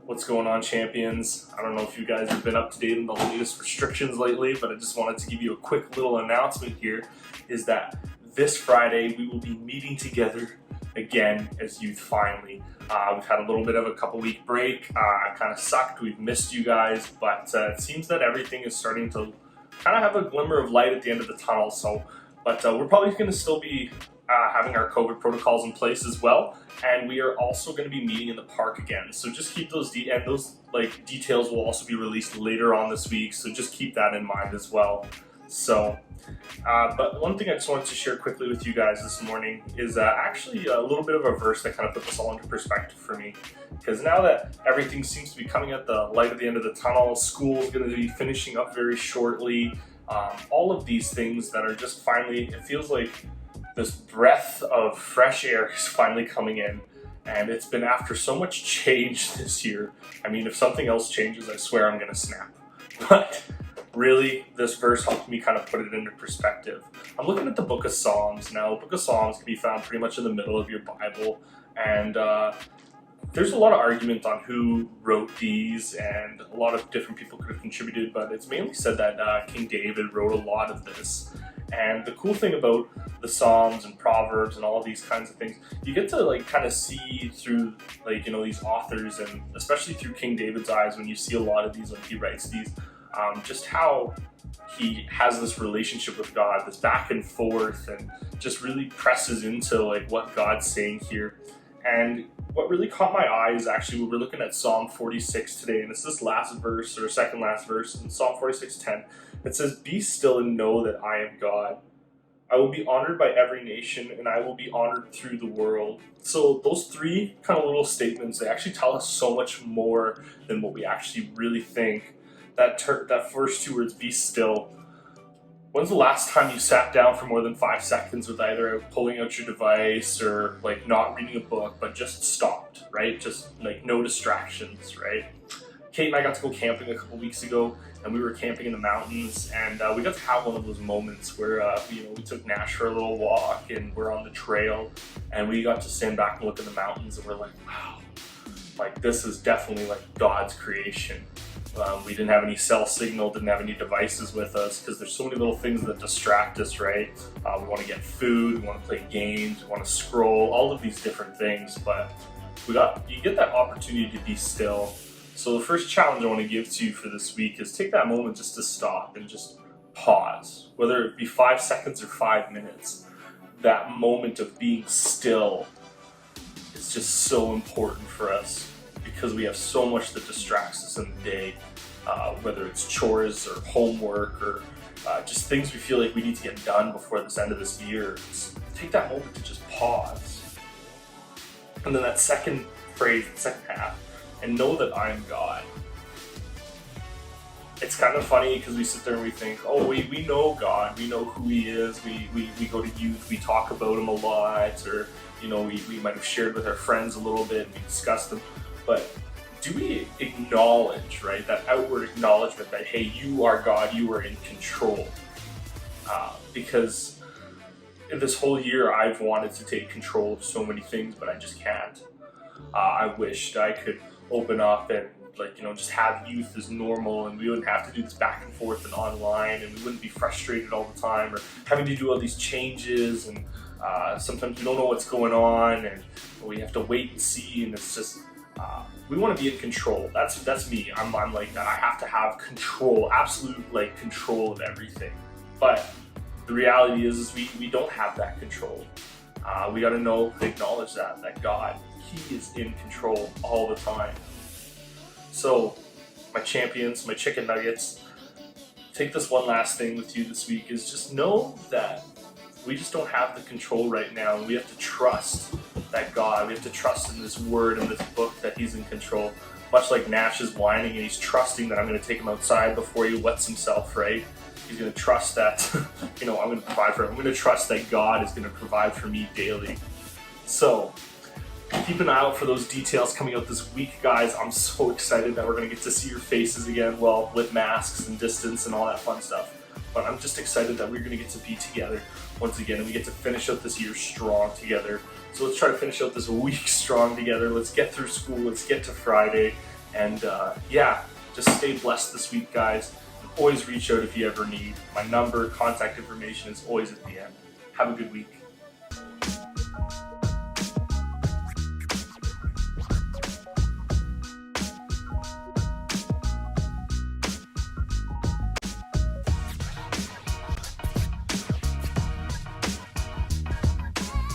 What's going on, champions? I don't know if you guys have been up to date on the latest restrictions lately, but I just wanted to give you a quick little announcement here, is that this Friday we will be meeting together again as youth finally. We've had a little bit of a couple-week break. It kind of sucked. We've missed you guys, but it seems that everything is starting to kind of have a glimmer of light at the end of the tunnel. But we're probably going to still be having our COVID protocols in place as well, and we are also going to be meeting in the park again. So just keep those details will also be released later on this week. So just keep that in mind as well. So, but one thing I just wanted to share quickly with you guys this morning is actually a little bit of a verse that kind of put this all into perspective for me. Because now that everything seems to be coming at the light at the end of the tunnel, school is going to be finishing up very shortly. All of these things that are just finally, it feels like this breath of fresh air is finally coming in, and it's been after so much change this year. I mean, if something else changes, I swear I'm gonna snap. But really, this verse helped me kind of put it into perspective. I'm looking at the book of Psalms now. The book of Psalms can be found pretty much in the middle of your Bible, and there's a lot of argument on who wrote these, and a lot of different people could have contributed, but it's mainly said that King David wrote a lot of this. And the cool thing about the Psalms and Proverbs and all of these kinds of things, you get to kind of see through these authors, and especially through King David's eyes when you see a lot of these when he writes these, just how he has this relationship with God, this back and forth, and just really presses into what God's saying here. And what really caught my eye is actually we're looking at Psalm 46 today, and it's this last verse, or second last verse in Psalm 46:10. It says, "Be still and know that I am God. I will be honored by every nation, and I will be honored through the world." So those three kind of little statements, they actually tell us so much more than what we actually really think. That first two words, "be still." When's the last time you sat down for more than 5 seconds with either pulling out your device or not reading a book, but just stopped, right? Just no distractions, right? Kate and I got to go camping a couple weeks ago, and we were camping in the mountains, and we got to have one of those moments where we took Nash for a little walk, and we're on the trail, and we got to stand back and look at the mountains, and we're like, wow, this is definitely God's creation. We didn't have any cell signal, didn't have any devices with us, because there's so many little things that distract us, right? We want to get food, we want to play games, we want to scroll, all of these different things, but you get that opportunity to be still. So the first challenge I want to give to you for this week is take that moment just to stop and just pause, whether it be 5 seconds or 5 minutes. That moment of being still is just so important for us, because we have so much that distracts us in the day, whether it's chores or homework or just things we feel like we need to get done before this end of this year. Just take that moment to just pause. And then that second phrase, the second half, "and know that I am God." It's kind of funny because we sit there and we think, oh, we know God, we know who He is, we go to youth, we talk about Him a lot, or we might have shared with our friends a little bit and we discussed Him, but do we acknowledge, right, that outward acknowledgement that, hey, you are God, you are in control? Because this whole year I've wanted to take control of so many things, but I just can't. I wished I could open up and just have youth as normal, and we wouldn't have to do this back and forth and online, and we wouldn't be frustrated all the time or having to do all these changes, and sometimes we don't know what's going on and we have to wait and see, and it's just we want to be in control. That's me. I'm like that. I have to have control, absolute control of everything. But the reality is we don't have that control. We got to acknowledge that God, He is in control all the time. So, my champions, my chicken nuggets, take this one last thing with you this week, is just know that we just don't have the control right now, and we have to trust that God, we have to trust in this word, in this book, that He's in control. Much like Nash is whining and he's trusting that I'm going to take him outside before he wets himself, right? He's going to trust that, I'm going to provide for him. I'm going to trust that God is going to provide for me daily. So, keep an eye out for those details coming out this week, guys. I'm so excited that we're going to get to see your faces again, well, with masks and distance and all that fun stuff. But I'm just excited that we're going to get to be together once again, and we get to finish out this year strong together. So let's try to finish out this week strong together. Let's get through school. Let's get to Friday. And just stay blessed this week, guys. Always reach out if you ever need. My number, contact information is always at the end. Have a good week.